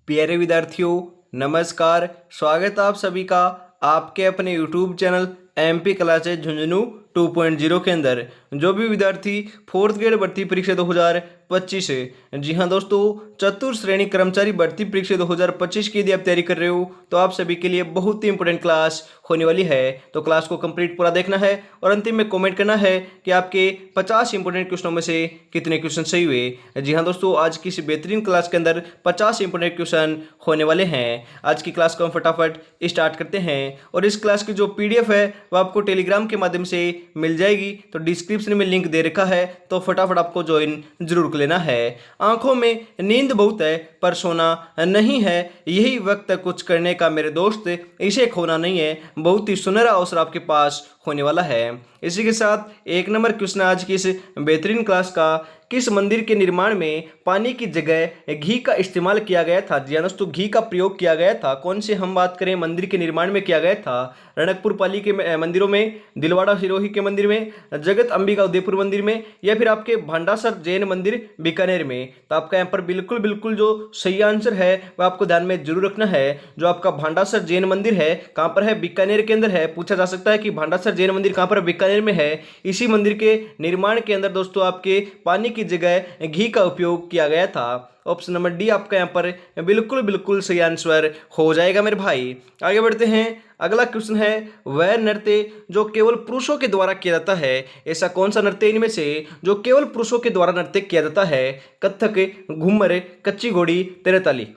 प्यारे विद्यार्थियों, नमस्कार। स्वागत है आप सभी का आपके अपने YouTube channel MP classes Jhunjhunu 2.0 के अंदर। जो भी विद्यार्थी फोर्थ ग्रेड भर्ती परीक्षा 2025 है, जी हाँ दोस्तों, चतुर्थ श्रेणी कर्मचारी भर्ती परीक्षा 2025 की यदि आप तैयारी कर रहे हो तो आप सभी के लिए बहुत ही इंपॉर्टेंट क्लास होने वाली है। तो क्लास को कंप्लीट पूरा देखना है और अंतिम में कमेंट करना है कि आपके 50 इंपॉर्टेंट क्वेश्चनों में से कितने क्वेश्चन सही हुए। जी हाँ दोस्तों, आज की इस बेहतरीन क्लास के अंदर 50 इंपॉर्टेंट क्वेश्चन होने वाले हैं। आज की क्लास को हम फटाफट स्टार्ट करते हैं और इस क्लास की जो PDF है वो आपको टेलीग्राम के माध्यम से मिल जाएगी। तो डिस्क्रिप्शन में लिंक दे रखा है, तो फटाफट आपको ज्वाइन जरूर कर लेना है। आंखों में नींद बहुत है पर सोना नहीं है, यही वक्त है कुछ करने का मेरे दोस्त, इसे खोना नहीं है, बहुत ही सुनहरा अवसर आपके पास होने वाला है। इसी के साथ एक नंबर क्वेश्चन आज की इस बेहतरीन क्लास का, किस मंदिर के निर्माण में पानी की जगह घी का इस्तेमाल किया गया था? जी हाँ दोस्तों, घी का प्रयोग किया गया था। कौन से हम बात करें मंदिर के निर्माण में किया गया था? रणकपुर पाली के मंदिरों में, दिलवाड़ा सिरोही के मंदिर में, जगत अंबिका उदयपुर मंदिर में, या फिर आपके भांडासर जैन मंदिर बीकानेर में। तो आपका यहाँ पर बिल्कुल बिल्कुल जो सही आंसर है वह आपको ध्यान में जरूर रखना है। जो आपका भांडासर जैन मंदिर है कहाँ पर है? बीकानेर के अंदर है। पूछा जा सकता है कि भांडासर जैन मंदिर कहाँ पर? बीकानेर में है। इसी मंदिर के निर्माण के अंदर दोस्तों आपके पानी की जगह घी का उपयोग किया गया था। ऑप्शन नंबर डी आपका यहाँ पर बिल्कुल बिल्कुल सही आंसर हो जाएगा मेरे भाई। आगे बढ़ते हैं। अगला क्वेश्चन है, वह नृत्य जो केवल पुरुषों के द्वारा किया जाता है, ऐसा कौन सा नृत्य इनमें से जो केवल पुरुषों के द्वारा नृत्य किया जाता है? कथक, घूमर, कच्ची घोड़ी, तेरताली।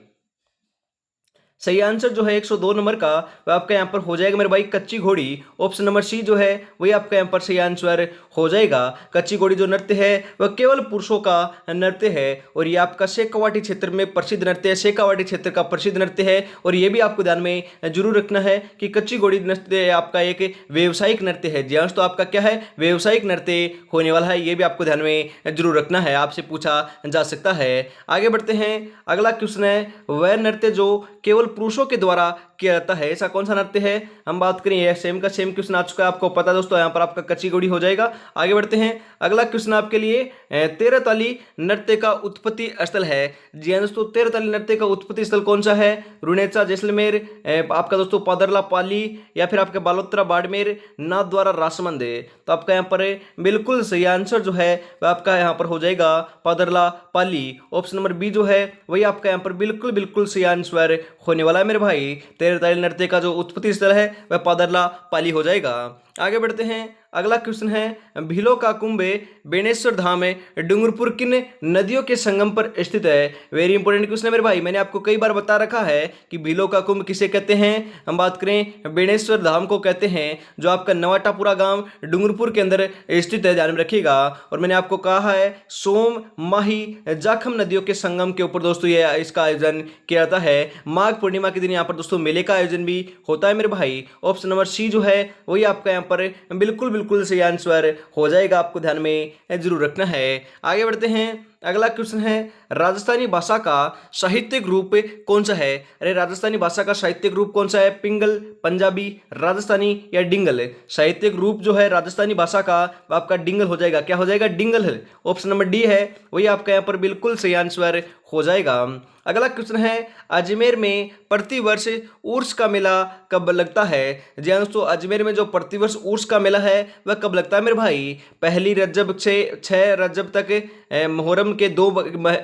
सही आंसर जो है 102 नंबर का वह आपका यहाँ पर हो जाएगा मेरे भाई, कच्ची घोड़ी। ऑप्शन नंबर सी जो है वही आपका यहाँ पर सही आंसर हो जाएगा। कच्ची घोड़ी जो नृत्य है वह केवल पुरुषों का नृत्य है और ये आपका शेखावाटी क्षेत्र में प्रसिद्ध नृत्य है, शेखावाटी क्षेत्र का प्रसिद्ध नृत्य है। और ये भी आपको ध्यान में जरूर रखना है कि कच्ची घोड़ी नृत्य आपका एक व्यावसायिक नृत्य है। जी हाँ, तो आपका क्या है? व्यावसायिक नृत्य होने वाला है। ये भी आपको ध्यान में जरूर रखना है, आपसे पूछा जा सकता है। आगे बढ़ते हैं। अगला क्वेश्चन है, वह नृत्य जो केवल पुरुषों के द्वारा किया जाता है, ऐसा कौन सा नृत्य है? हम बात करें, यह सेम का सेम क्वेश्चन आ चुका है, आपको पता है दोस्तों, यहाँ पर आपका कच्ची घोड़ी हो जाएगा। आगे बढ़ते हैं। अगला क्वेश्चन आपके लिए, तेरताली नृत्य का उत्पत्ति स्थल है। जी हाँ दोस्तों, तेरताली नृत्य का उत्पत्ति स्थल कौन सा है? रुनेचा जैसलमेर, आपका दोस्तों पादरला पाली, या फिर आपके बालोतरा बाड़मेर, नाथद्वारा राजसमंद। तो आपका यहाँ पर बिल्कुल सही आंसर जो है वह आपका यहाँ पर हो जाएगा पादरला पाली। ऑप्शन नंबर बी जो है वही आपका यहाँ पर बिल्कुल बिल्कुल सही आंसर होने वाला है मेरे भाई। तेरताली नृत्य का जो उत्पत्ति स्थल है वह पादरला पाली हो जाएगा। आगे बढ़ते हैं। अगला क्वेश्चन है, भीलो का कुंभ बेणेश्वर धाम डूंगरपुर किन नदियों के संगम पर स्थित है? वेरी इंपॉर्टेंट क्वेश्चन है मेरे भाई, मैंने आपको कई बार बता रखा है कि भीलो का कुंभ किसे कहते हैं। हम बात करें बेणेश्वर धाम को कहते हैं, जो आपका नवाटापुरा गांव डूंगरपुर के अंदर स्थित है, ध्यान में रखिएगा। और मैंने आपको कहा है सोम, माही, जाखम नदियों के संगम के ऊपर दोस्तों ये इसका आयोजन किया जाता है। माघ पूर्णिमा के दिन यहाँ पर दोस्तों मेले का आयोजन भी होता है मेरे भाई। ऑप्शन नंबर सी जो है वही आपका यहाँ पर बिल्कुल बिल्कुल सही आंसर हो जाएगा, आपको ध्यान में जरूर रखना है। आगे बढ़ते हैं। अगला क्वेश्चन है, राजस्थानी भाषा का साहित्यिक रूप कौन सा है? अरे राजस्थानी भाषा का साहित्यिक रूप कौन सा है? पिंगल, पंजाबी, राजस्थानी या डिंगल? साहित्यिक रूप जो है राजस्थानी भाषा का आपका डिंगल हो जाएगा। क्या हो जाएगा? डिंगल है। ऑप्शन नंबर डी है वही आपका यहाँ पर बिल्कुल सही आंसर हो जाएगा। अगला क्वेश्चन है, अजमेर में प्रतिवर्ष उर्स का मेला कब लगता है? जी हाँ दोस्तों, अजमेर में जो प्रतिवर्ष उर्स का मेला है वह कब लगता है मेरे भाई? पहली रजब से 6 रजब तक, मुहर्रम के 2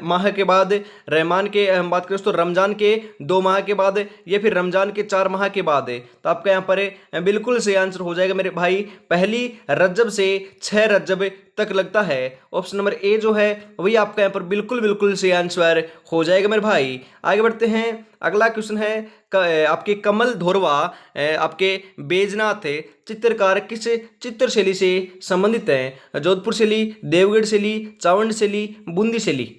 माह के बाद, रहमान के हम बात करें तो रमजान के 2 माह के बाद, या फिर रमजान के 4 माह के बाद। तो आपका यहाँ पर बिल्कुल सही आंसर हो जाएगा मेरे भाई, पहली रजब से 6 रजब तक लगता है। ऑप्शन नंबर ए जो है वही आपका यहाँ पर बिल्कुल बिल्कुल सही आंसर हो जाएगा मेरे भाई। आगे बढ़ते हैं। अगला क्वेश्चन है, आपके कमल धोरवा आपके बैजनाथ चित्रकार किस चित्र शैली से संबंधित हैं? जोधपुर शैली, देवगढ़ शैली, चावंड शैली, बूंदी शैली?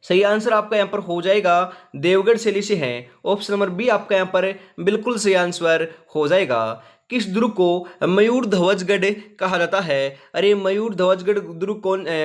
सही आंसर आपका यहाँ पर हो जाएगा देवगढ़ शैली से है। ऑप्शन नंबर बी आपका यहाँ पर बिल्कुल सही आंसर हो जाएगा। किस दुर्ग को मयूर ध्वजगढ़ कहा जाता है? अरे मयूर ध्वजगढ़ दुर्ग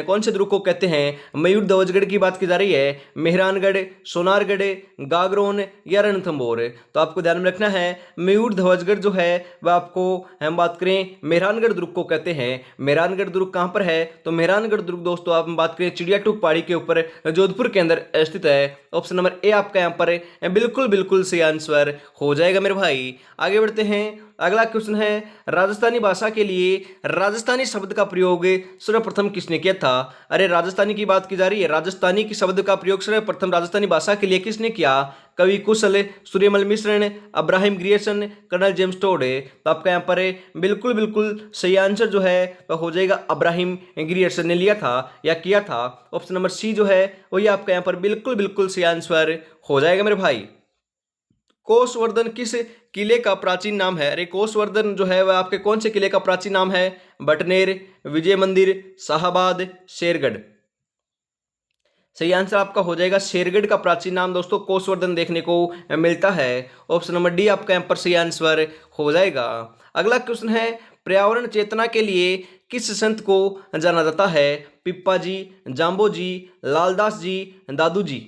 कौन से दुर्ग को कहते हैं? मयूर ध्वजगढ़ की बात की जा रही है मेहरानगढ़, सोनारगढ़, गागरोन या रणथंभौर। तो आपको ध्यान में रखना है मयूर ध्वजगढ़ जो है वह आपको हम बात करें मेहरानगढ़ दुर्ग को कहते हैं। मेहरानगढ़ दुर्ग कहाँ पर है? तो मेहरानगढ़ दुर्ग दोस्तों आप बात करें चिड़ियाटूक पहाड़ी के ऊपर जोधपुर के अंदर स्थित है। ऑप्शन नंबर ए आपका यहाँ पर बिल्कुल बिल्कुल सही आंसर हो जाएगा मेरे भाई। आगे बढ़ते हैं। अगला क्वेश्चन है राजस्थानी भाषा के लिए राजस्थानी शब्द का प्रयोग सर्वप्रथम किसने किया था? अरे राजस्थानी की बात की जा रही है, राजस्थानी की शब्द का प्रयोग सर्वप्रथम राजस्थानी भाषा के लिए किसने किया? कवि कुशल, Suryamal Mishran, Abraham Grierson, colonel James Tod. तो आपका यहाँ पर बिल्कुल बिल्कुल सही आंसर जो है वह हो जाएगा अब्राहिम ग्रियर्सन ने लिया था या किया था। ऑप्शन नंबर सी जो है वही आपका यहाँ पर बिल्कुल बिल्कुल सही आंसर हो जाएगा मेरे भाई। कोसवर्धन किस किले का प्राचीन नाम है? अरे कोसवर्धन जो है वह आपके कौन से किले का प्राचीन नाम है? बटनेर, विजय मंदिर, शाहाबाद, शेरगढ़। सही आंसर आपका हो जाएगा शेरगढ़ का प्राचीन नाम दोस्तों कोसवर्धन देखने को मिलता है। ऑप्शन नंबर डी आपका यहाँ पर सही आंसर हो जाएगा। अगला क्वेश्चन है पर्यावरण चेतना के लिए किस संत को जाना जाता है? पिप्पा जी, जाम्बो जी, लालदास जी, दादू जी।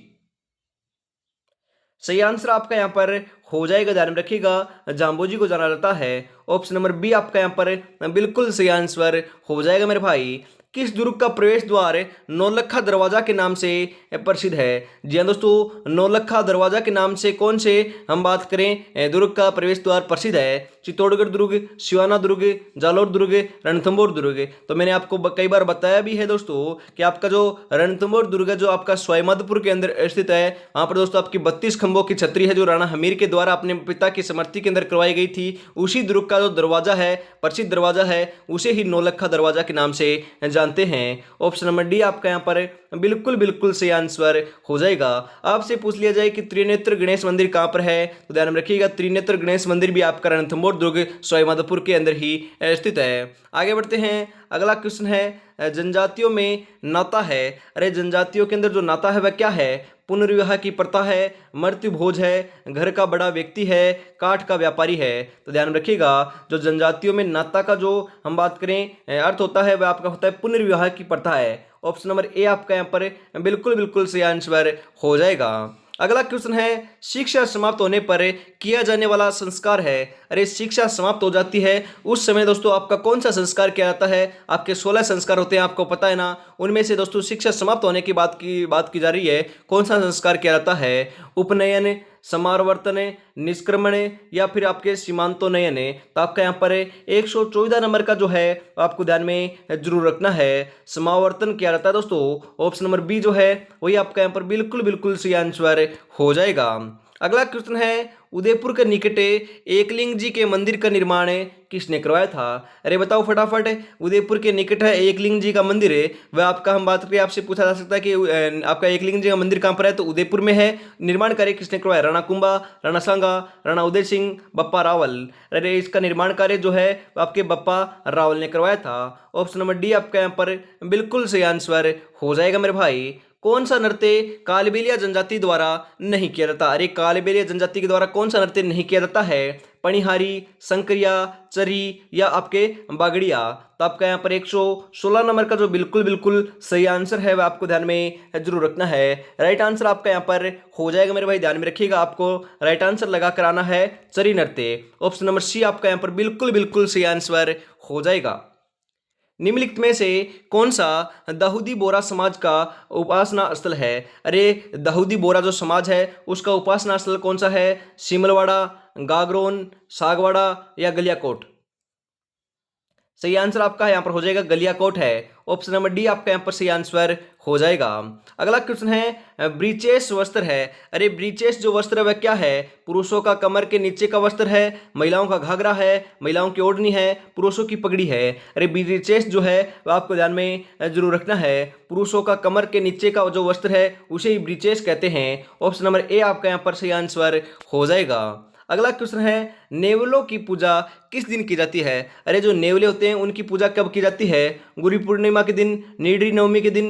सही आंसर आपका यहाँ पर हो जाएगा, ध्यान में रखिएगा, जाम्बो जी को जाना जाता है। ऑप्शन नंबर बी आपका यहाँ पर बिल्कुल सही आंसर हो जाएगा मेरे भाई। किस दुर्ग का प्रवेश द्वार नौलखा दरवाजा के नाम से प्रसिद्ध है? जी हाँ दोस्तों, नौलखा दरवाजा के नाम से कौन से हम बात करें दुर्ग का प्रवेश द्वार प्रसिद्ध है? चित्तौड़गढ़ दुर्ग, सिवाना दुर्ग, जालौर दुर्ग, रणथंभौर दुर्ग। तो मैंने आपको कई बार बताया भी है दोस्तों कि आपका जो रणथंभौर दुर्ग है जो आपका सवाईमाधोपुर के अंदर स्थित है, वहां पर दोस्तों आपकी 32 खंभों की छतरी है जो राणा हमीर के द्वारा अपने पिता की स्मृति के अंदर करवाई गई थी। उसी दुर्ग का जो दरवाजा है, प्रसिद्ध दरवाजा है, उसे ही नौलखा दरवाजा के नाम से जानते हैं। ऑप्शन नंबर डी आपका यहाँ पर बिल्कुल बिल्कुल सही आंसर हो जाएगा। आपसे पूछ लिया जाए कि त्रिनेत्र गणेश मंदिर कहाँ पर है, तो ध्यान में रखिएगा त्रिनेत्र गणेश मंदिर भी आपका रणथंभौर दुर्ग सवाईमाधोपुर के अंदर ही स्थित है। आगे बढ़ते हैं। अगला क्वेश्चन है जनजातियों में नाता है। अरे जनजातियों के अंदर जो नाता है वह क्या है? पुनर्विवाह की प्रथा है, मृत्यु भोज है, घर का बड़ा व्यक्ति है, काठ का व्यापारी है। तो ध्यान में रखिएगा जो जनजातियों में नाता का जो हम बात करें अर्थ होता है वह आपका होता है पुनर्विवाह की प्रथा है। ऑप्शन नंबर ए आपका यहाँ पर बिल्कुल बिल्कुल सही आंसर हो जाएगा। अगला क्वेश्चन है शिक्षा समाप्त होने पर किया जाने वाला संस्कार है। अरे शिक्षा समाप्त हो जाती है उस समय दोस्तों आपका कौन सा संस्कार किया जाता है? आपके 16 संस्कार होते हैं, आपको पता है ना। उनमें से दोस्तों शिक्षा समाप्त होने की बात की जा रही है, कौन सा संस्कार किया जाता है? उपनयन, समावर्तन, निष्क्रमण या फिर आपके सीमांतोन्नयन। तो आपका यहाँ पर 114 नंबर का जो है आपको ध्यान में जरूर रखना है, समावर्तन किया जाता है दोस्तों। ऑप्शन नंबर बी जो है वही आपका यहाँ पर बिल्कुल बिल्कुल सही आंसर हो जाएगा। अगला क्वेश्चन है उदयपुर के निकट एकलिंग जी के मंदिर का निर्माण किसने करवाया था? अरे बताओ फटाफट। उदयपुर के निकट है एकलिंग जी का मंदिर है, वह आपका हम बात करें आपसे पूछा जा सकता है कि आपका एकलिंग जी का मंदिर कहाँ पर है, तो उदयपुर में है। निर्माण कार्य किसने करवाया? राणा कुंभा, राणा सांगा, राणा उदय सिंह, बप्पा रावल। अरे इसका निर्माण कार्य जो है आपके बप्पा रावल ने करवाया था। ऑप्शन नंबर डी आपका यहाँ पर बिल्कुल सही आंसर हो जाएगा मेरे भाई। कौन सा नृत्य कालबेलिया जनजाति द्वारा नहीं किया जाता? अरे कालबेलिया जनजाति के द्वारा कौन सा नृत्य नहीं किया जाता है? पणिहारी, संकरिया, चरी या आपके बागड़िया। तो आपका यहाँ पर 116 नंबर का जो बिल्कुल बिल्कुल सही आंसर है वह आपको ध्यान में जरूर रखना है। राइट आंसर आपका यहाँ पर हो जाएगा मेरे भाई, ध्यान में रखिएगा, आपको राइट आंसर लगा कर आना है चरी नृत्य। ऑप्शन नंबर सी आपका यहाँ पर बिल्कुल बिल्कुल सही आंसर हो जाएगा। निम्नलिखित में से कौन सा दाऊदी बोरा समाज का उपासना स्थल है? अरे दाऊदी बोरा जो समाज है उसका उपासना स्थल कौन सा है? सिमलवाड़ा, गागरोन, सागवाड़ा या गलियाकोट। सही आंसर आपका यहाँ पर हो जाएगा गलियाकोट है। ऑप्शन नंबर डी आपका यहाँ पर सही आंसर हो जाएगा। अगला क्वेश्चन है ब्रीचेस वस्त्र है। अरे ब्रीचेस जो वस्त्र है वह क्या है? पुरुषों का कमर के नीचे का वस्त्र है, महिलाओं का घाघरा है, महिलाओं की ओढ़नी है, पुरुषों की पगड़ी है। अरे ब्रीचेस जो है वह आपको ध्यान में जरूर रखना है, पुरुषों का कमर के नीचे का जो वस्त्र है उसे ही ब्रीचेस कहते हैं। ऑप्शन नंबर ए आपका यहाँ पर सही आंसर हो जाएगा। अगला क्वेश्चन है, नेवलों की पूजा किस दिन की जाती है? अरे जो नेवले होते हैं उनकी पूजा कब की जाती है? गुरु पूर्णिमा के दिन, नीडी नवमी के दिन,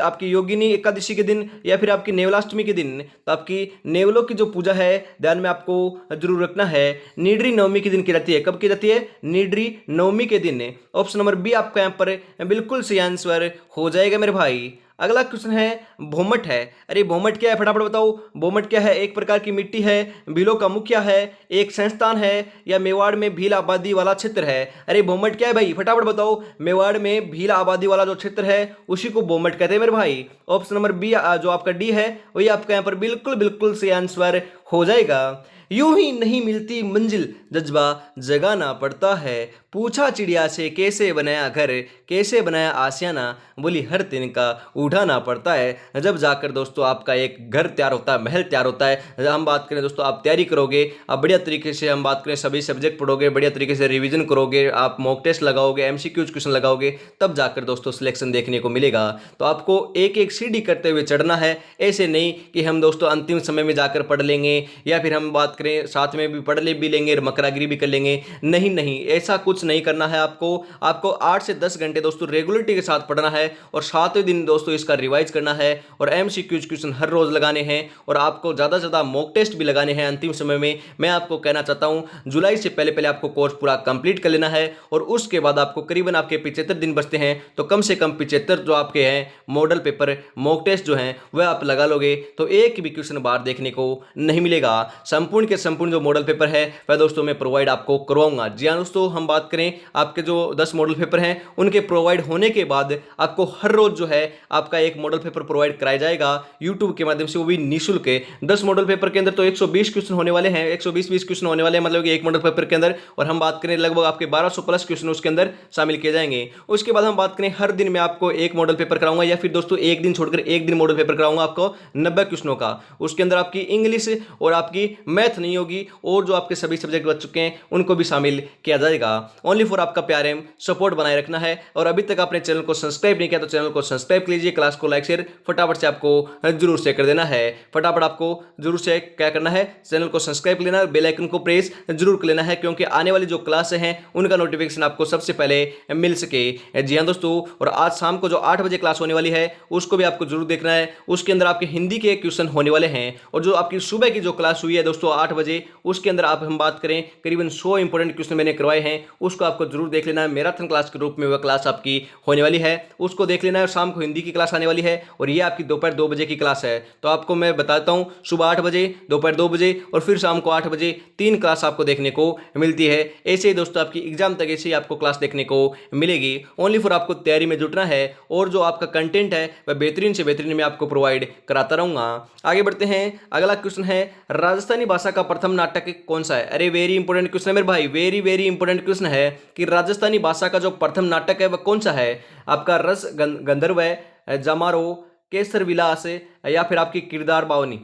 आपकी योगिनी एकादशी के दिन, या फिर आपकी नेवलाष्टमी के दिन? तो आपकी नेवलों की जो पूजा है ध्यान में आपको जरूर रखना है, नीडरी नवमी के दिन की जाती है। कब की जाती है? नीडरी नवमी के दिन। ऑप्शन नंबर बी आपका यहाँ पर बिल्कुल सही आंसर हो जाएगा मेरे भाई। अगला क्वेश्चन है, भोमट है। अरे भोमट क्या है, फटाफट बताओ। भोमट क्या है? एक प्रकार की मिट्टी है, भीलों का मुखिया है, एक संस्थान है, या मेवाड़ में भील आबादी वाला क्षेत्र है? अरे भोमट क्या है भाई, फटाफट बताओ। मेवाड़ में भील आबादी वाला जो क्षेत्र है उसी को भोमट कहते हैं मेरे भाई। ऑप्शन नंबर बी जो आपका डी है वही आपका यहाँ पर बिल्कुल बिल्कुल सही आंसर हो जाएगा। यूं ही नहीं मिलती मंजिल, जज्बा जगाना पड़ता है, पूछा चिड़िया से कैसे बनाया घर, कैसे बनाया आशियाना, बोली हर दिन का उठाना पड़ता है। जब जाकर दोस्तों आपका एक घर तैयार होता है, महल तैयार होता है। हम बात करें दोस्तों, आप तैयारी करोगे, आप बढ़िया तरीके से, हम बात करें सभी सब्जेक्ट पढ़ोगे, बढ़िया तरीके से रिवीजन करोगे, आप मॉक टेस्ट लगाओगे, एमसीक्यूज क्वेश्चन लगाओगे, तब जाकर दोस्तों सिलेक्शन देखने को मिलेगा। तो आपको एक एक सीढ़ी करते हुए चढ़ना है। ऐसे नहीं कि हम दोस्तों अंतिम समय में जाकर पढ़ लेंगे, या फिर हम बात करें साथ में भी पढ़ ले भी लेंगे, मकरागिरी भी कर लेंगे। नहीं नहीं, ऐसा कुछ नहीं करना है आपको 8 से 10 घंटे दोस्तों रेगुलरिटी के साथ पढ़ना है, और 7वें दिन दोस्तों इसका रिवाइज करना है, और एमसीक्यूज क्वेश्चन हर रोज लगाने हैं, और आपको ज़्यादा से ज़्यादा मॉक टेस्ट भी लगाने हैं अंतिम समय में। मैं आपको कहना चाहता हूं, जुलाई से पहले पहले आपको कोर्स पूरा कंप्लीट कर लेना है, और उसके बाद आपको करीबन आपके 75 दिन बचते हैं, तो कम से कम 75 जो आपके हैं मॉडल पेपर मॉक टेस्ट जो हैं वह आप लगा लोगे तो एक भी क्वेश्चन बाहर देखने को नहीं मिलेगा। संपूर्ण के संपूर्ण जो मॉडल पेपर है वह दोस्तों मैं प्रोवाइड आपको करवाऊंगा। जी हाँ दोस्तों, हम बात करें आपके जो 10 मॉडल पेपर हैं उनके प्रोवाइड होने के बाद आपको हर रोज जो है आपका एक मॉडल पेपर प्रोवाइड कराया जाएगा यूट्यूब के माध्यम से, वो भी निःशुल्क। 10 मॉडल पेपर के अंदर तो 120 क्वेश्चन होने वाले हैं, 120 क्वेश्चन होने वाले हैं, मतलब कि एक मॉडल पेपर के अंदर, और हम बात करें लगभग आपके 1200 प्लस क्वेश्चन उसके अंदर शामिल किए जाएंगे। उसके बाद हम बात करें हर दिन मैं आपको एक मॉडल पेपर कराऊंगा, या फिर दोस्तों एक दिन छोड़कर एक दिन मॉडल पेपर कराऊंगा आपको 90 क्वेश्चनों का। उसके अंदर आपकी इंग्लिश और आपकी मैथ नहीं होगी, और जो आपके सभी सब्जेक्ट बच चुके हैं उनको भी शामिल किया जाएगा। ओनली फॉर आपका प्यार एवं सपोर्ट बनाए रखना है। और अभी तक आपने चैनल को सब्सक्राइब नहीं किया तो चैनल को सब्सक्राइब कीजिए, क्लास को लाइक शेयर फटाफट से आपको जरूर से कर देना है। फटाफट आपको जरूर से क्या करना है, चैनल को सब्सक्राइब कर लेना, बेल आइकन को प्रेस जरूर कर लेना है, क्योंकि आने वाली जो क्लास हैं उनका नोटिफिकेशन आपको सबसे पहले मिल सके। जी हाँ दोस्तों, और आज शाम को जो 8 बजे क्लास होने वाली है उसको भी आपको जरूर देखना है। उसके अंदर आपके हिंदी के क्वेश्चन होने वाले हैं, और जो आपकी सुबह की जो क्लास हुई है दोस्तों 8 बजे, उसके अंदर आप हम बात करें करीबन 100 इंपॉर्टेंट क्वेश्चन मैंने करवाए हैं, उसको आपको जरूर देख लेना है। मैराथन क्लास के रूप में वह क्लास आपकी होने वाली है, उसको देख लेना है। शाम को हिंदी की क्लास आने वाली है, और ये आपकी दोपहर 2 बजे की क्लास है। तो आपको मैं बताता हूँ, सुबह 8 बजे, दोपहर 2 बजे, और फिर शाम को 8 बजे 3 क्लास आपको देखने को मिलती है। ऐसे ही दोस्तों आपकी एग्जाम तक ऐसे ही आपको क्लास देखने को मिलेगी। ओनली फॉर आपको तैयारी में जुटना है, और जो आपका कंटेंट है वह बेहतरीन से बेहतरीन मैं आपको प्रोवाइड कराता रहूंगा। आगे बढ़ते हैं। अगला क्वेश्चन है, राजस्थानी भाषा का प्रथम नाटक कौन सा है? अरे वेरी इंपॉर्टेंट क्वेश्चन है मेरे भाई, वेरी वेरी इंपॉर्टेंट क्वेश्चन है कि राजस्थानी भाषा का जो प्रथम नाटक है वह कौन सा है? आपका रस गंधर्व है, जमारो, केसर विलास, या फिर आपकी किरदार बावनी?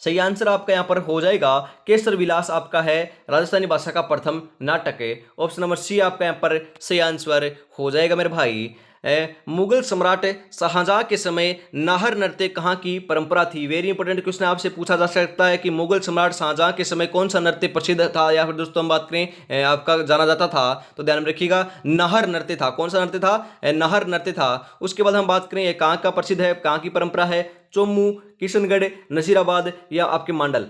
सही आंसर आपका यहां पर हो जाएगा केसर विलास आपका है राजस्थानी भाषा का प्रथम नाटक है। ऑप्शन नंबर सी आपका यहां पर सही आंसर हो जाएगा मेरे भाई। मुगल सम्राट शाहजहां के समय नाहर नृत्य कहाँ की परंपरा थी? वेरी इंपॉर्टेंट क्वेश्चन आपसे पूछा जा सकता है कि मुगल सम्राट शाहजहां के समय कौन सा नृत्य प्रसिद्ध था, या फिर दोस्तों हम बात करें आपका जाना जाता था, तो ध्यान में रखिएगा नाहर नृत्य था। कौन सा नृत्य था? नाहर नृत्य था। उसके बाद हम बात करें कहाँ का प्रसिद्ध है, कहाँ की परंपरा है? चोमू, किशनगढ़, नसीराबाद, या आपके मांडल?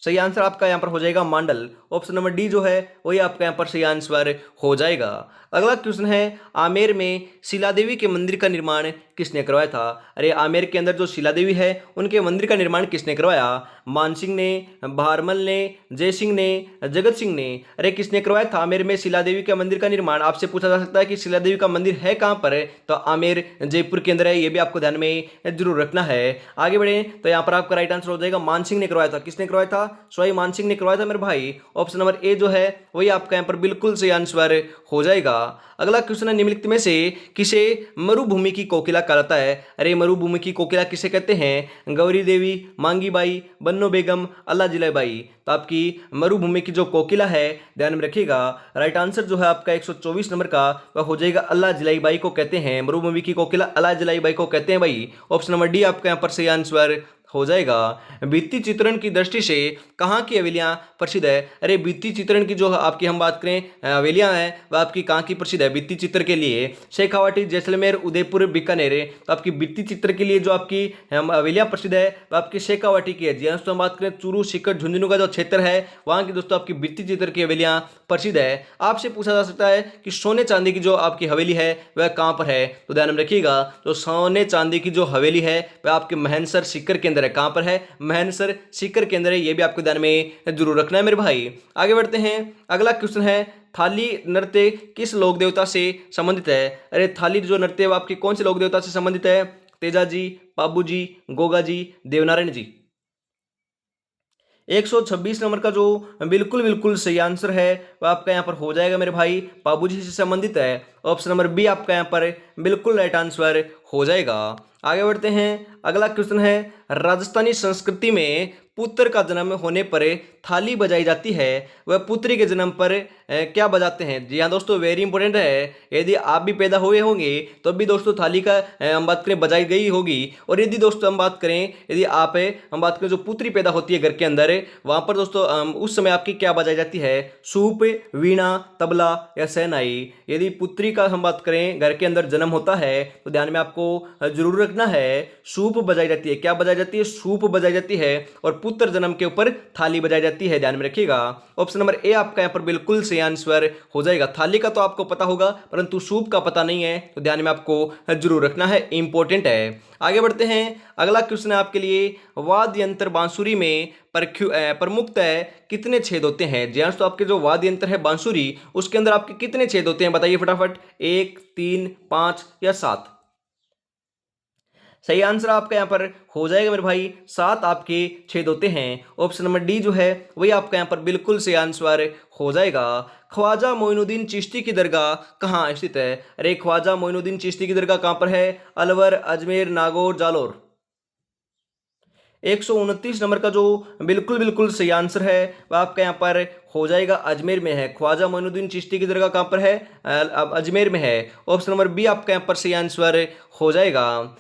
सही आंसर आपका यहां पर हो जाएगा मांडल। ऑप्शन नंबर डी जो है वही आपका यहां पर सही आंसर हो जाएगा। अगला क्वेश्चन है, आमेर में शिला देवी के मंदिर का निर्माण किसने करवाया था? अरे आमेर के अंदर जो शिला देवी है उनके मंदिर का निर्माण किसने करवाया? मान सिंह ने, भारमल ने, जय सिंह ने, जगत सिंह ने? अरे किसने करवाया था आमेर में शिला देवी का मंदिर का निर्माण? आपसे पूछा जा सकता है कि शिला देवी का मंदिर है कहां पर है, तो आमेर जयपुर के अंदर है, ये भी आपको ध्यान में जरूर रखना है। आगे बढ़े तो यहाँ पर आपका राइट आंसर हो जाएगा मान सिंह ने करवाया था। किसने करवाया था? स्वयं मान सिंह ने करवाया था मेरे भाई। ऑप्शन नंबर ए जो है वही आपका यहाँ पर बिल्कुल सही आंसर हो जाएगा। अगला क्वेश्चन है, निम्नलिखित में से किसे मरुभूमि की कोकिला कहा जाता है? अरे मरुभूमि की कोकिला किसे कहते हैं? गौरी देवी, मांगी बाई, बन्नो बेगम, अल्लाह जिलाई बाई? तो आपकी मरुभूमि की जो कोकिला है ध्यान में रखिएगा, राइट आंसर जो है आपका 124 नंबर का वह हो जाएगा अल्लाह जिलाई बाई को कहते हैं। मरुभूमि की कोकिला अल्लाह जिलाई बाई को कहते हैं भाई। ऑप्शन नंबर डी आपका यहाँ पर सही आंसर हो जाएगा। भित्ति चित्रण की दृष्टि से कहाँ की हवेलियाँ प्रसिद्ध है? अरे भित्ति चित्रण की जो आपकी हम बात करें हवेलियाँ हैं वह आपकी कहाँ की प्रसिद्ध है भित्ति चित्र के लिए? शेखावाटी, जैसलमेर, उदयपुर, बीकानेर। तो आपकी भित्ति चित्र के लिए जो आपकी हवेलियाँ प्रसिद्ध है वो आपकी शेखावाटी की है। जी दोस्तों हम बात करें चूरू, सीकर, झुंझुनू का जो क्षेत्र है वहाँ की दोस्तों आपकी भित्ति चित्र की हवेलियाँ प्रसिद्ध है। आपसे पूछा जा सकता है कि सोने चांदी की जो आपकी हवेली है वह कहाँ पर है? तो ध्यान में रखिएगा, तो सोने चांदी की जो हवेली है वह आपके महनसर सीकर के अंदर है। कहाँ पर है? महनसर सीकर के अंदर है। ये भी आपको ध्यान में जरूर रखना है मेरे भाई। आगे बढ़ते हैं। अगला क्वेश्चन है, थाली नृत्य किस लोक देवता से संबंधित है? अरे थाली जो नृत्य है वो आपकी कौन से लोक देवता से संबंधित है? तेजा जी, पाबू जी, गोगा जी, देवनारायण जी। 126 नंबर का जो बिल्कुल बिल्कुल सही आंसर है वह आपका यहाँ पर हो जाएगा मेरे भाई, बाबूजी से संबंधित है। ऑप्शन नंबर बी आपका यहाँ पर बिल्कुल राइट आंसर हो जाएगा। आगे बढ़ते हैं। अगला क्वेश्चन है, राजस्थानी संस्कृति में पुत्र का जन्म होने पर थाली बजाई जाती है, वह पुत्री के जन्म पर क्या बजाते हैं? जी हाँ दोस्तों, वेरी इंपॉर्टेंट है। यदि आप भी पैदा हुए होंगे तो भी दोस्तों थाली का हम बात करें बजाई गई होगी। और यदि दोस्तों हम बात करें, यदि आप हम बात करें जो पुत्री पैदा होती है घर के अंदर, वहां पर दोस्तों उस समय आपकी क्या बजाई जाती है? सूप, वीणा, तबला या शहनाई। यदि पुत्री का हम बात करें घर के अंदर जन्म होता है तो ध्यान में आपको जरूर रखना है, सूप बजाई जाती है। क्या बजाई जाती है? सूप बजाई जाती है। और पुत्र जन्म के ऊपर थाली बजाई जाती है, ध्यान में रखिएगा। ऑप्शन नंबर ए आपका यहाँ पर बिल्कुल सही आंसर हो जाएगा। थाली का तो आपको पता होगा परंतु सूप का पता नहीं है, तो ध्यान में आपको जरूर रखना है, इंपॉर्टेंट है। आगे बढ़ते हैं। अगला क्वेश्चन है आपके लिए, वाद्य यंत्र बांसुरी में प्रमुखतः कितने छेद होते हैं? जी हाँ, तो आपके जो वाद्य यंत्र है बांसुरी उसके अंदर आपके कितने छेद होते हैं? बताइए फटाफट। 1, 3, 5 या 7? सही आंसर आपका यहाँ पर हो जाएगा मेरे भाई, 7 आपके छेद होते हैं। ऑप्शन नंबर डी जो है वही आपका यहाँ पर बिल्कुल सही आंसर हो जाएगा। ख्वाजा मोइनुद्दीन चिश्ती की दरगाह कहाँ स्थित है? अरे ख्वाजा मोइनुद्दीन चिश्ती की दरगाह कहाँ पर है? अलवर, अजमेर, नागौर, जालोर। 129 नंबर का जो बिल्कुल बिल्कुल सही आंसर है वह आपका यहाँ पर हो जाएगा, अजमेर में है। ख्वाजा मोइनुद्दीन चिश्ती की दरगाह कहाँ पर है? अजमेर में है। ऑप्शन नंबर बी आपका यहाँ पर सही आंसर हो जाएगा।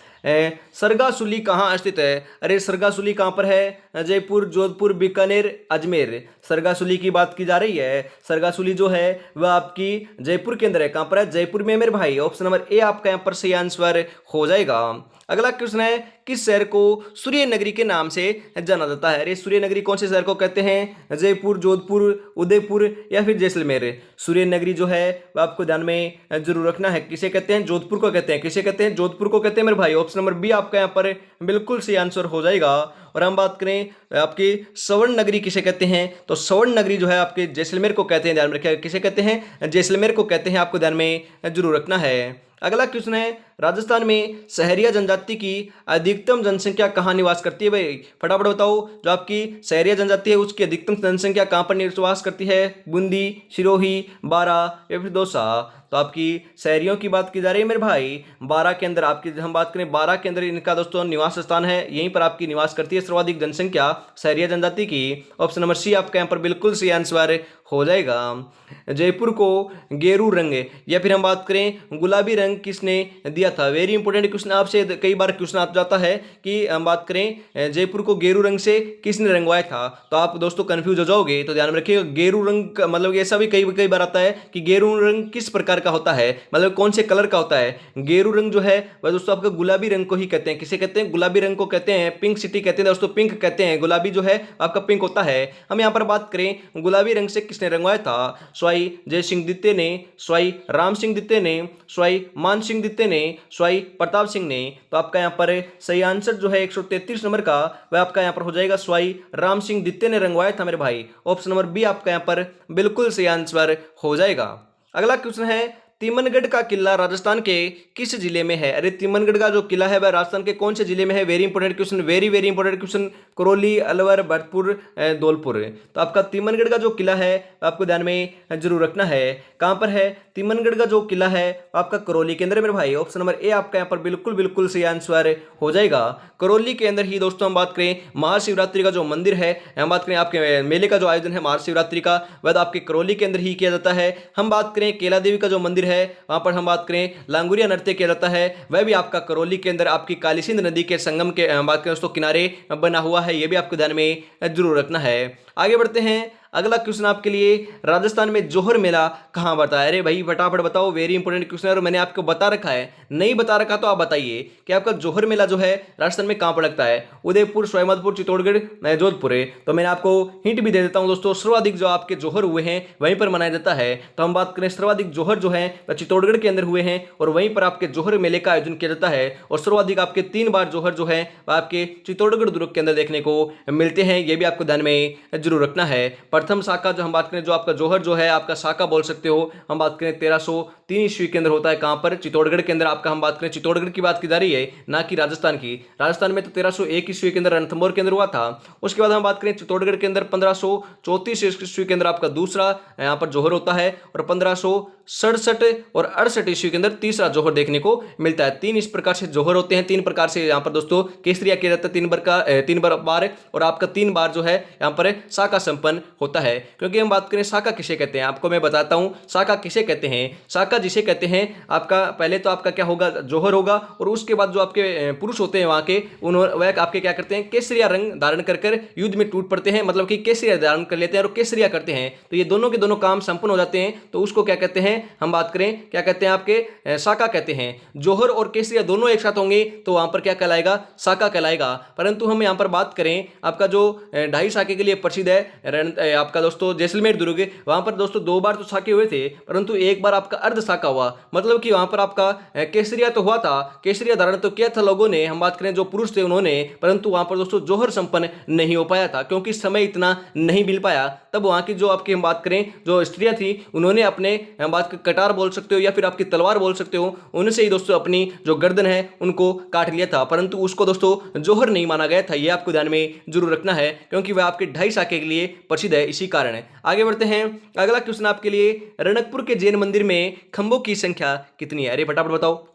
सरगासुली कहाँ स्थित है? अरे सरगासुली कहाँ पर है? जयपुर, जोधपुर, बीकानेर, अजमेर। सरगासुली की बात की जा रही है। सरगासुली जो है वह आपकी जयपुर के अंदर है। कहाँ पर है? जयपुर में मेरे भाई। ऑप्शन नंबर ए आपका यहाँ पर सही आंसर हो जाएगा। अगला क्वेश्चन है, किस शहर को सूर्य नगरी के नाम से जाना जाता है? अरे सूर्य नगरी कौन से शहर को कहते हैं? जयपुर, जोधपुर, उदयपुर या फिर जैसलमेर। सूर्य नगरी जो है वह आपको ध्यान में जरूर रखना है। किसे कहते हैं? जोधपुर को कहते हैं। किसे कहते हैं? जोधपुर को कहते हैं मेरे भाई। ऑप्शन नंबर बी आपका यहाँ पर बिल्कुल सही आंसर हो जाएगा। और हम बात करें आपकी स्वर्ण नगरी किसे कहते हैं? तो स्वर्ण नगरी जो है आपके जैसलमेर को कहते हैं, ध्यान में रखिएगा। किसे कहते हैं? जैसलमेर को कहते हैं, आपको ध्यान में जरूर रखना है। अगला क्वेश्चन है, राजस्थान में सहरिया जनजाति की अधिकतम जनसंख्या कहाँ निवास करती है? भाई फटाफट बताओ। जो आपकी सहरिया जनजाति है उसकी अधिकतम जनसंख्या कहाँ पर निवास करती है? बूंदी, सिरोही, बारा या फिर दौसा। तो आपकी शहरियों की बात की जा रही है मेरे भाई। बारा के अंदर आपकी हम बात करें, बारा के अंदर इनका दोस्तों निवास स्थान है, यहीं पर आपकी निवास करती है सर्वाधिक जनसंख्या सहरिया जनजाति की। ऑप्शन नंबर सी आपका यहाँ पर बिल्कुल सही आंसर हो जाएगा। जयपुर को गेरू रंग या फिर हम बात करें गुलाबी रंग किसने दिया था? वेरी इंपॉर्टेंट क्वेश्चन, आपसे कई बार क्वेश्चन आ जाता है कि हम बात करें जयपुर को गेरू रंग से किसने रंगवाया था, तो आप दोस्तों कंफ्यूज हो जाओगे। तो ध्यान में रखिएगा, गेरू रंग का मतलब ऐसा भी कई बार आता है कि गेरू रंग किस प्रकार का होता है, मतलब कौन से कलर का होता है। गेरू रंग जो है वह दोस्तों आपका गुलाबी रंग को ही कहते हैं। किसे कहते हैं? गुलाबी रंग को कहते हैं। पिंक सिटी कहते हैं दोस्तों, पिंक कहते हैं। गुलाबी जो है आपका पिंक होता है। हम यहाँ पर बात करें गुलाबी रंग से किसने रंगवाया था? स्वाई जय सिंह दित्ते ने, स्वाई राम सिंह दित्ते ने, स्वाई मान सिंह दित्ते ने, स्वाई प्रताप सिंह ने। तो आपका यहाँ पर सही आंसर जो है 133 नंबर का वह आपका यहाँ पर हो जाएगा, स्वाई राम सिंह दित्ते ने रंगवाया था मेरे भाई। ऑप्शन नंबर बी आपका यहाँ पर बिल्कुल सही आंसर हो जाएगा। अगला क्वेश्चन है, तिमनगढ़ का किला राजस्थान के किस जिले में है? अरे तिमनगढ़ का जो किला है वह राजस्थान के कौन से जिले में है? Very important question, very very important question. Karauli, Alwar, Bharatpur, Dholpur. तो आपका तिमनगढ़ का जो किला है आपको ध्यान में जरूर रखना है। कहां पर है तिमनगढ़ का जो किला है? आपका करौली के अंदर है मेरे भाई। ऑप्शन नंबर ए आपका यहाँ पर बिल्कुल बिल्कुल सही आंसर हो जाएगा। करौली के अंदर ही दोस्तों हम बात करें महाशिवरात्रि का जो मंदिर है, हम बात करें आपके मेले का जो आयोजन है महाशिवरात्रि का, वह आपके करौली के अंदर ही किया जाता है। हम बात करें केला देवी का जो मंदिर है वहाँ पर हम बात करें लांगुरिया नृत्य किया जाता है, वह भी आपका करौली के अंदर आपकी काली सिंध नदी के संगम के बात करें दोस्तों किनारे बना हुआ है, ये भी आपको ध्यान में जरूर रखना है। आगे बढ़ते हैं, अगला क्वेश्चन आपके लिए, राजस्थान में जोहर मेला कहाँ पड़ता है? अरे भाई फटाफट बताओ, वेरी इंपॉर्टेंट क्वेश्चन है और मैंने आपको बता रखा है, नहीं बता रखा तो आप बताइए कि आपका जोहर मेला जो है राजस्थान में कहाँ पर लगता है? उदयपुर, सोमनाथपुर, चित्तौड़गढ़, जोधपुर है। तो मैंने आपको हिंट भी दे देता हूं दोस्तों, सर्वाधिक जो आपके जोहर हुए हैं वहीं पर मनाया जाता है। तो हम बात करें सर्वाधिक जोहर जो है चित्तौड़गढ़ के अंदर हुए हैं और वहीं पर आपके जोहर मेले का आयोजन किया जाता है और सर्वाधिक आपके 3 बार जोहर जो है आपके चित्तौड़गढ़ दुर्ग के अंदर देखने को मिलते हैं, ये भी आपको ध्यान में जरूर रखना है। प्रथम शाखा जो हम बात करें, जो आपका जोहर जो है आपका शाखा बोल सकते हो, हम बात करें 1303 ईस्वी के अंदर होता है। कहां पर? चित्तौड़गढ़ के अंदर आपका, हम बात करें चित्तौड़गढ़ की बात की जा रही है ना कि राजस्थान की। राजस्थान में तो 1301 ईस्वी के अंदर रणथंभौर के अंदर हुआ था। उसके बाद हम बात करें चित्तौड़गढ़ के अंदर 1534 ईस्वी के अंदर आपका दूसरा यहां पर जोहर होता है और 1567 और 68 ईस्वी के अंदर तीसरा जोहर देखने को मिलता है। 3 इस प्रकार से जोहर होते हैं, 3 प्रकार से यहाँ पर दोस्तों केसरिया किया जाता है 3 बार और आपका 3 बार जो है यहाँ पर शाखा संपन्न होता है। क्योंकि हम बात करें शाखा किसे कहते हैं, आपको मैं बताता हूं शाखा किसे कहते हैं। शाखा जिसे कहते हैं, आपका पहले तो आपका क्या होगा, जोहर होगा और उसके बाद जो आपके पुरुष होते हैं वहां के, उन्होंने वह आपके क्या करते हैं, केसरिया रंग धारण कर युद्ध में टूट पड़ते हैं, मतलब कि केसरिया धारण कर लेते हैं और केसरिया करते हैं। तो ये दोनों के दोनों काम संपन्न हो जाते हैं, तो उसको क्या कहते हैं, हम बात करें क्या कहते हैं, आपके शाखा कहते हैं। जोहर और केसरिया दोनों एक साथ होंगे तो वहां पर क्या कहलाएगा, शाखा कहलाएगा। परंतु हम यहां पर बात करें आपका जो ढाई शाखे के लिए प्रसिद्ध है आपका दोस्तों जैसलमेर दुर्ग, वहां पर दोस्तों 2 बार तो शाखे हुए थे परंतु एक बार आपका अर्ध शाखा हुआ, मतलब कि वहां पर आपका केसरिया तो हुआ था, केसरिया धारण तो किया था लोगों ने, हम बात करें जो पुरुष थे उन्होंने, परंतु वहां पर दोस्तों जोहर संपन्न नहीं हो पाया था क्योंकि समय इतना नहीं मिल पाया। तब वहां की जो आपकी हम बात करें जो स्त्रियां थी, उन्होंने अपने हम बात कटार बोल सकते हो या फिर आपकी तलवार बोल सकते हो, उनसे ही दोस्तों अपनी जो गर्दन है उनको काट लिया था, परंतु उसको दोस्तों जोहर नहीं माना गया था। यह आपको ध्यान में जरूर रखना है क्योंकि वह आपके ढाई शाखे के लिए प्रसिद्ध है, इसी कारण है। आगे बढ़ते हैं, अगला क्वेश्चन आपके लिए, रणकपुर के जैन मंदिर में खंभों की संख्या कितनी है? अरे फटाफट बताओ,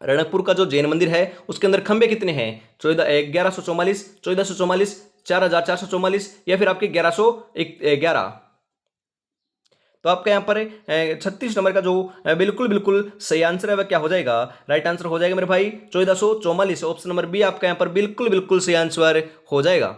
रणकपुर का जो जैन मंदिर है उसके अंदर खंबे कितने हैं? 1144, 1444, 4444 या फिर आपके 1111? तो आपका यहाँ पर 36 नंबर का जो बिल्कुल बिल्कुल सही आंसर है वह क्या हो जाएगा, राइट आंसर हो जाएगा मेरे भाई 1444। ऑप्शन नंबर बी आपका यहाँ पर बिल्कुल बिल्कुल सही आंसर हो जाएगा।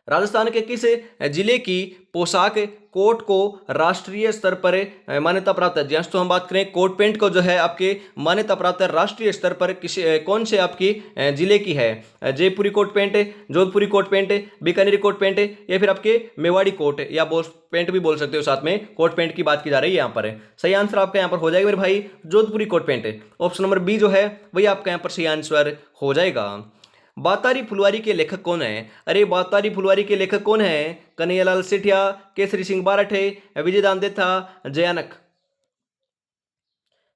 राजस्थान के किस जिले की पोशाक कोट को राष्ट्रीय स्तर पर मान्यता प्राप्त है? जैसे तो हम बात करें कोट पेंट को जो है आपके मान्यता प्राप्त है राष्ट्रीय स्तर पर, किसी कौन से आपकी जिले की है? जयपुरी कोट पेंट, जोधपुरी कोट पेंट, बीकानेरी कोट पेंट या फिर आपके मेवाड़ी कोट या पेंट भी बोल सकते हो, साथ में कोट पेंट की बात की जा रही है यहाँ पर। सही आंसर आपका यहाँ पर हो जाएगा मेरे भाई Jodhpuri coat pant. Option number B जो है वही आपका यहाँ पर सही आंसर हो जाएगा। बातारी फुलवारी के लेखक कौन है? अरे बातारी फुलवारी के लेखक कौन है? कन्हैयालाल सेठिया, केसरी सिंह बारठे, विजयदान देथा, जयानक?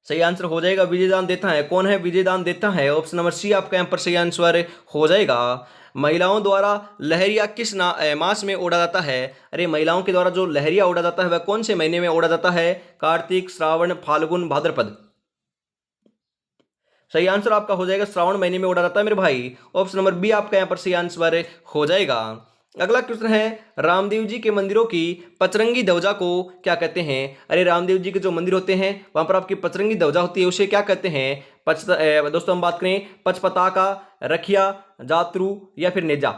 सही आंसर हो जाएगा विजयदान देथा है। कौन है विजयदान देथा है? ऑप्शन नंबर सी आपका यहाँ पर सही आंसर हो जाएगा। महिलाओं द्वारा लहरिया किस मास में ओढ़ा जाता है? अरे महिलाओं के द्वारा जो लहरिया ओढ़ा जाता है वह कौन से महीने में ओढ़ा जाता है? कार्तिक, श्रावण, फाल्गुन, भाद्रपद? सही आंसर आपका हो जाएगा श्रावण महीने में ओढ़ा जाता है मेरे भाई। ऑप्शन नंबर बी आपका यहाँ पर सही आंसर हो जाएगा। अगला क्वेश्चन है, रामदेव जी के मंदिरों की पचरंगी ध्वजा को क्या कहते हैं? अरे रामदेव जी के जो मंदिर होते हैं वहां पर आपकी पचरंगी ध्वजा होती है, उसे क्या कहते हैं? दोस्तों हम बात करें पचपताका, रखिया, जातरू या फिर नेजा?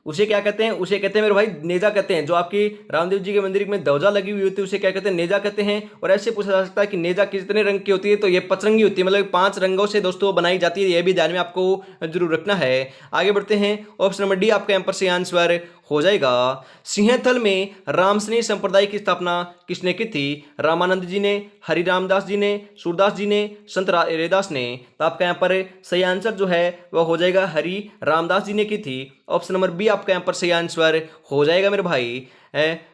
उसे क्या कहते हैं? उसे कहते हैं मेरे भाई नेजा कहते हैं। जो आपकी रामदेव जी के मंदिर में ध्वजा लगी हुई होती है उसे क्या कहते हैं? नेजा कहते हैं। और ऐसे पूछा जा सकता है कि नेजा कितने रंग की होती है? तो ये पचरंगी होती है, मतलब 5 रंगों से दोस्तों बनाई जाती है, यह भी ध्यान में आपको जरूर रखना है। आगे बढ़ते हैं, ऑप्शन नंबर डी आपका यहाँ पर सही आंसर हो जाएगा। सिंहथल में रामसनेही संप्रदाय की स्थापना किसने की थी? रामानंद जी ने, हरि रामदास जी ने, सूरदास जी ने, संत रैदास ने? तो आपका यहाँ पर सही आंसर जो है वह हो जाएगा हरि रामदास जी ने की थी। ऑप्शन नंबर बी आपका यहाँ पर सही आंसर हो जाएगा मेरे भाई।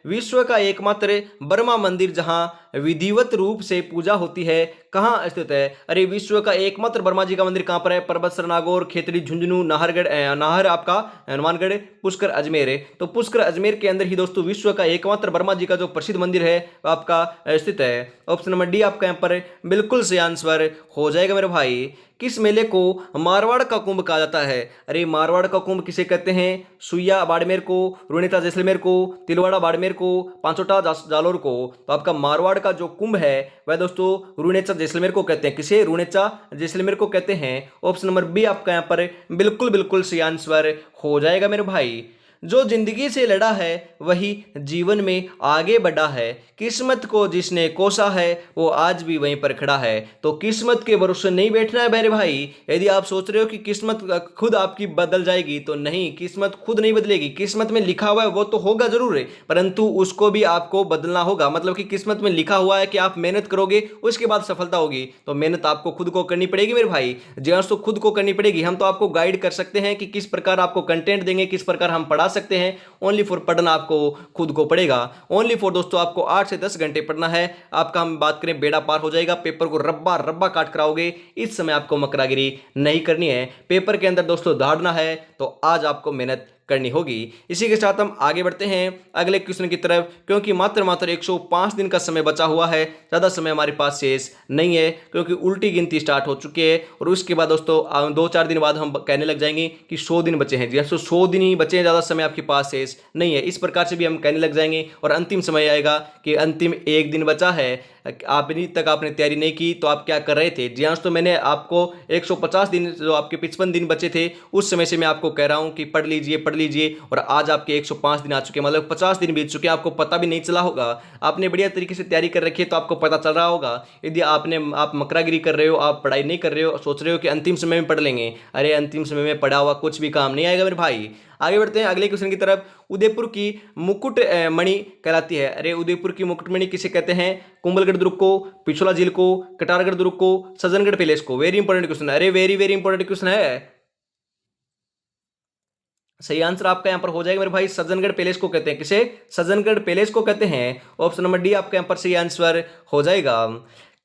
विश्व का एकमात्र बर्मा मंदिर जहां विधिवत रूप से पूजा होती है कहाँ स्थित है? अरे विश्व का एकमात्र बर्मा जी का मंदिर कहाँ पर है? परबतसर, नागौर, खेतड़ी, झुंझुनू, नाहर आपका हनुमानगढ़, पुष्कर, अजमेर। तो पुष्कर अजमेर के अंदर ही दोस्तों विश्व का एकमात्र बर्मा जी का जो प्रसिद्ध मंदिर है वह आपका स्थित है। ऑप्शन नंबर डी आपका यहाँ पर बिल्कुल सही आंसर हो जाएगा मेरे भाई। किस मेले को मारवाड़ का कुंभ कहा जाता है? अरे मारवाड़ का कुंभ किसे कहते हैं? सुइया बाड़मेर को, रुणेता जैसलमेर को, तिलवाड़ा बाड़मेर को, पांचोटा जालोर को। तो आपका मारवाड़ का जो कुंभ है वह दोस्तों रुणेचा जैसलमेर को कहते हैं। किसे? रुणेचा जैसलमेर को कहते हैं। ऑप्शन नंबर बी आपका यहाँ पर बिल्कुल बिल्कुल सही आंसर हो जाएगा मेरे भाई। जो जिंदगी से लड़ा है वही जीवन में आगे बढ़ा है, किस्मत को जिसने कोसा है वो आज भी वहीं पर खड़ा है। तो किस्मत के भरोसे नहीं बैठना है मेरे भाई। यदि आप सोच रहे हो कि किस्मत खुद आपकी बदल जाएगी, तो नहीं, किस्मत खुद नहीं बदलेगी। किस्मत में लिखा हुआ है वो तो होगा जरूर है, परंतु उसको भी आपको बदलना होगा। मतलब कि किस्मत में लिखा हुआ है कि आप मेहनत करोगे उसके बाद सफलता होगी, तो मेहनत आपको खुद को करनी पड़ेगी मेरे भाई। जियास तो खुद को करनी पड़ेगी। हम तो आपको गाइड कर सकते हैं कि किस प्रकार आपको कंटेंट देंगे, किस प्रकार हम पढ़ा सकते हैं। ओनली फॉर पढ़ना आपको खुद को पड़ेगा। ओनली फॉर दोस्तों आपको 8 से 10 घंटे पढ़ना है। आपका हम बात करें बेड़ा पार हो जाएगा। पेपर को रब्बा रब्बा काट कराओगे। इस समय आपको मकरागिरी नहीं करनी है। पेपर के अंदर दोस्तों दहाड़ना है, तो आज आपको मेहनत करनी होगी। इसी के साथ हम आगे बढ़ते हैं अगले क्वेश्चन की तरफ, क्योंकि मात्र 105 दिन का समय बचा हुआ है। ज़्यादा समय हमारे पास शेष नहीं है, क्योंकि उल्टी गिनती स्टार्ट हो चुकी है। और उसके बाद दोस्तों 2-4 दिन बाद हम कहने लग जाएंगे कि 100 दिन बचे हैं। जी 100 दिन ही बचे हैं, ज़्यादा समय आपके पास शेष नहीं है। इस प्रकार से भी हम कहने लग जाएंगे। और अंतिम समय आएगा कि अंतिम 1 दिन बचा है। अभी तक आपने तैयारी नहीं की तो आप क्या कर रहे थे? जी हाँ, तो मैंने आपको 150 दिन, जो आपके 55 दिन बचे थे, उस समय से मैं आपको कह रहा हूं कि पढ़ लीजिए। और आज आपके 105 दिन आ चुके हैं, मतलब 50 दिन बीत चुके हैं। आपको पता भी नहीं चला होगा। आपने बढ़िया तरीके से तैयारी कर रखी है तो आपको पता चल रहा होगा। यदि आप मकरागिरी कर रहे हो, आप पढ़ाई नहीं कर रहे हो, सोच रहे हो कि अंतिम समय में पढ़ लेंगे, अरे अंतिम समय में पढ़ा हुआ कुछ भी काम नहीं आएगा मेरे भाई। आगे बढ़ते हैं अगले क्वेश्चन की तरफ। उदयपुर की मुकुट मणि कहलाती है। अरे उदयपुर की मुकुटमणि किसे कहते हैं? कुंभलगढ़ दुर्ग को, पिछोला झील को, कटारगढ़ दुर्ग को, सज्जनगढ़ पैलेस को। वेरी इंपॉर्टेंट क्वेश्चन है। अरे वेरी वेरी इंपॉर्टेंट क्वेश्चन है। सही आंसर आपका यहां पर हो जाएगा मेरे भाई। सज्जनगढ़ पैलेस को कहते हैं। किसे? सज्जनगढ़ पैलेस को कहते हैं। ऑप्शन नंबर डी आपका यहां पर सही आंसर हो जाएगा।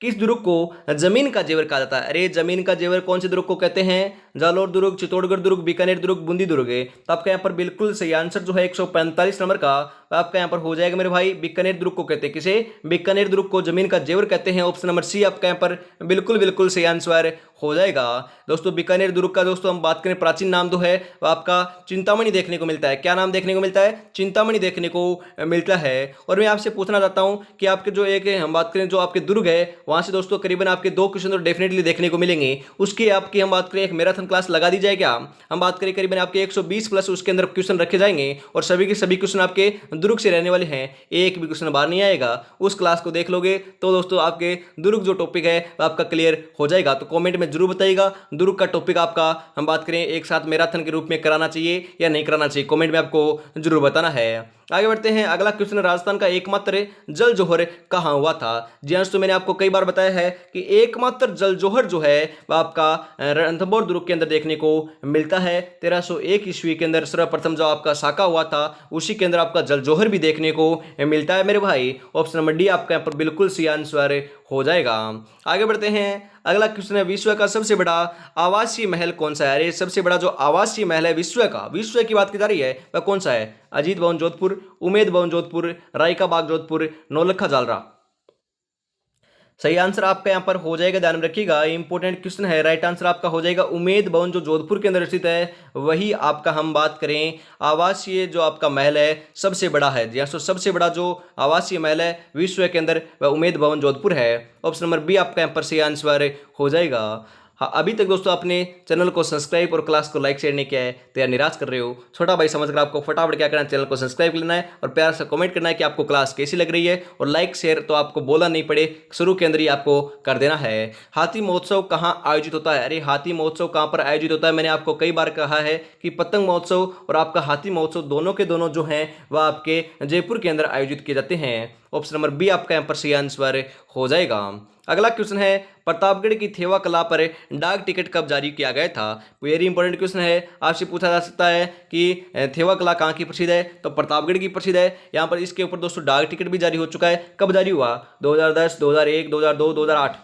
किस दुर्ग को जमीन का जेवर कहा जाता है? अरे जमीन का जेवर कौन से दुर्ग को कहते हैं? जालोर दुर्ग, चित्तौड़गढ़ दुर्ग, बीकानेर दुर्ग, बूंदी दुर्ग है। तो आपका यहाँ पर बिल्कुल सही आंसर जो है 145 नंबर का आपका यहाँ पर हो जाएगा मेरे भाई। बीकानेर दुर्ग को कहते हैं। किसे? बीकानेर दुर्ग को जमीन का जेवर कहते हैं। ऑप्शन नंबर सी आपका यहाँ पर बिल्कुल बिल्कुल सही आंसर हो जाएगा। दोस्तों बीकानेर दुर्ग का दोस्तों हम बात करें प्राचीन नाम जो है वो आपका चिंतामणि देखने को मिलता है। क्या नाम देखने को मिलता है? चिंतामणि देखने को मिलता है। और मैं आपसे पूछना चाहता हूं कि आपके जो एक हम बात करें जो आपके दुर्ग है, वहां से दोस्तों करीबन आपके 2 क्वेश्चन तो डेफिनेटली देखने को मिलेंगे। उसकी आपकी हम बात करें एक मैराथन क्लास लगा दी जाए क्या? हम बात करें करीबन आपके 120 प्लस उसके अंदर क्वेश्चन रखे जाएंगे और सभी के सभी क्वेश्चन आपके दुर्ग से रहने वाले हैं। एक भी क्वेश्चन बाहर नहीं आएगा। उस क्लास को देख लोगे तो दोस्तों आपके दुर्ग जो टॉपिक है वो आपका क्लियर हो जाएगा। तो कमेंट में जरूर बताइएगा दुर्ग का टॉपिक आपका हम बात करें एक साथ मैराथन के रूप में कराना चाहिए या नहीं कराना चाहिए। कमेंट में आपको जरूर बताना है। आगे बढ़ते हैं अगला क्वेश्चन। राजस्थान का एकमात्र जल जोहर कहाँ हुआ था? जी हाँ, तो मैंने आपको कई बार बताया है कि एकमात्र जल जोहर जो है वह आपका रणथंभौर दुर्ग के अंदर देखने को मिलता है। 1301 ईस्वी के अंदर सर्वप्रथम जो आपका साका हुआ था उसी के अंदर आपका जल जोहर भी देखने को मिलता है मेरे भाई। ऑप्शन नंबर डी आपका यहाँ पर बिल्कुल सही आंसर हो जाएगा। आगे बढ़ते हैं अगला क्वेश्चन है विश्व का सबसे बड़ा आवासीय महल कौन सा है? अरे सबसे बड़ा जो आवासीय महल है विश्व की बात की जा रही है वह कौन सा है? अजीत भवन जोधपुर, उमेद भवन जोधपुर, राय का बाग जोधपुर, नौलखा जालरा। सही आंसर आपका यहां पर हो जाएगा, ध्यान में रखिएगा, इंपॉर्टेंट क्वेश्चन है। राइट आंसर आपका हो जाएगा उमेद भवन जो जोधपुर के अंदर स्थित है वही आपका हम बात करें आवासीय जो आपका महल है सबसे बड़ा है। जी हाँ, तो सबसे बड़ा जो आवासीय महल है विश्व के अंदर वह उमेद भवन जोधपुर है। ऑप्शन नंबर बी आपका यहाँ पर सही आंसर हो जाएगा। हाँ, अभी तक दोस्तों आपने चैनल को सब्सक्राइब और क्लास को लाइक शेयर नहीं किया है तो यार निराश कर रहे हो। छोटा भाई समझकर आपको फटाफट क्या करना है, चैनल को सब्सक्राइब करना है और प्यार से कमेंट करना है कि आपको क्लास कैसी लग रही है। और लाइक शेयर तो आपको बोलना नहीं पड़े, शुरू के अंदर ही आपको कर देना है। हाथी महोत्सव कहाँ आयोजित होता है? अरे हाथी महोत्सव कहाँ पर आयोजित होता है? मैंने आपको कई बार कहा है कि पतंग महोत्सव और आपका हाथी महोत्सव दोनों के दोनों जो हैं वह आपके जयपुर के अंदर आयोजित किए जाते हैं। ऑप्शन नंबर बी आपका यहाँ पर सही आंसर हो जाएगा। अगला क्वेश्चन है प्रतापगढ़ की थेवा कला पर डाक टिकट कब जारी किया गया था? वेरी इंपॉर्टेंट क्वेश्चन है, आपसे पूछा जा सकता है कि थेवा कला कहाँ की प्रसिद्ध है? तो प्रतापगढ़ की प्रसिद्ध है। यहाँ पर इसके ऊपर दोस्तों डाक टिकट भी जारी हो चुका है। कब जारी हुआ? 2010, 2001, 2002, 2008।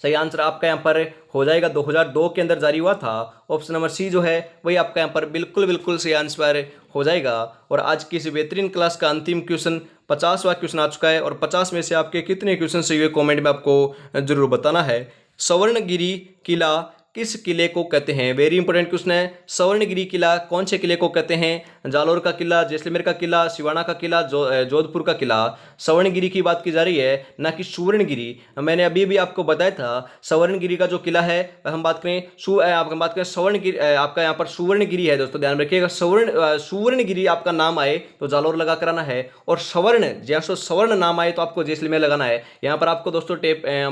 सही आंसर आपका यहाँ पर हो जाएगा 2002 के अंदर जारी हुआ था। ऑप्शन नंबर सी जो है वही आपका यहाँ पर बिल्कुल बिल्कुल सही आंसर हो जाएगा। और आज की इस बेहतरीन क्लास का अंतिम क्वेश्चन 50वां क्वेश्चन आ चुका है और 50 में से आपके कितने क्वेश्चन सही हुए कमेंट में आपको जरूर बताना है। स्वर्णगिरी किला किस किले को कहते हैं? वेरी इंपॉर्टेंट क्वेश्चन है। स्वर्णगिरी किला कौन से किले को कहते हैं? जालोर का किला, जैसलमेर का किला, सिवाना का किला, जोधपुर का किला। स्वर्णगिरी की बात की जा रही है, ना कि सुवर्णगिरी। मैंने अभी भी आपको बताया था स्वर्णगिरी का जो किला है, हम बात करें आप बात करें स्वर्णगिरी, आपका यहाँ पर सुवर्णगिरी है दोस्तों, ध्यान रखिएगा। सुवर्णगिरी आपका नाम आए तो जालोर लगा कर आना है, और स्वर्ण जैसे स्वर्ण नाम आए तो आपको जैसलमेर लगाना है। यहाँ पर आपको दोस्तों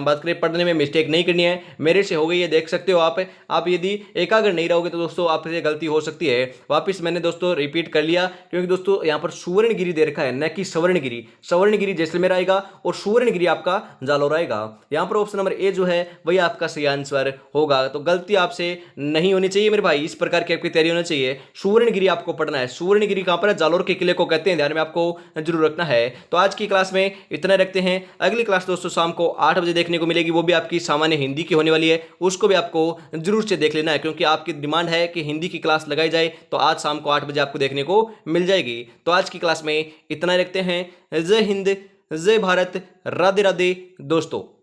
बात करें पढ़ने में मिस्टेक नहीं करनी है, मेरे से हो गई है, देख सकते हो आप यदि एकाग्र नहीं रहोगे तो दोस्तों आपसे गलती हो सकती है। वापिस मैंने दोस्तों रिपीट कर लिया, क्योंकि दोस्तों यहाँ पर सुवर्णगिरी दे रखा है, न कि स्वर्णगिरी। स्वर्णगिरी जैसलमेर आएगा और सुवर्णगिरी आपका जालोर आएगा। यहाँ पर ऑप्शन नंबर ए जो है वही आपका सही आंसर होगा। तो गलती आपसे नहीं होनी चाहिए मेरे भाई, इस प्रकार की आपकी तैयारी होनी चाहिए। सुवर्णगिरी आपको पढ़ना है। सुवर्णगिरी कहां पर है? जालोर के किले को कहते हैं, ध्यान में आपको जरूर रखना है। तो आज की क्लास में इतना रखते हैं। अगली क्लास दोस्तों शाम को 8 बजे देखने को मिलेगी, वो भी आपकी सामान्य हिंदी की होने वाली है, उसको भी आपको जरूर से देख लेना है, क्योंकि आपकी डिमांड है कि हिंदी की क्लास लगाई जाए, तो आज शाम को 8 बजे आपको देखने को मिल जाएगी। तो आज की क्लास में इतना रखते हैं। जय हिंद, जय भारत, राधे राधे दोस्तों।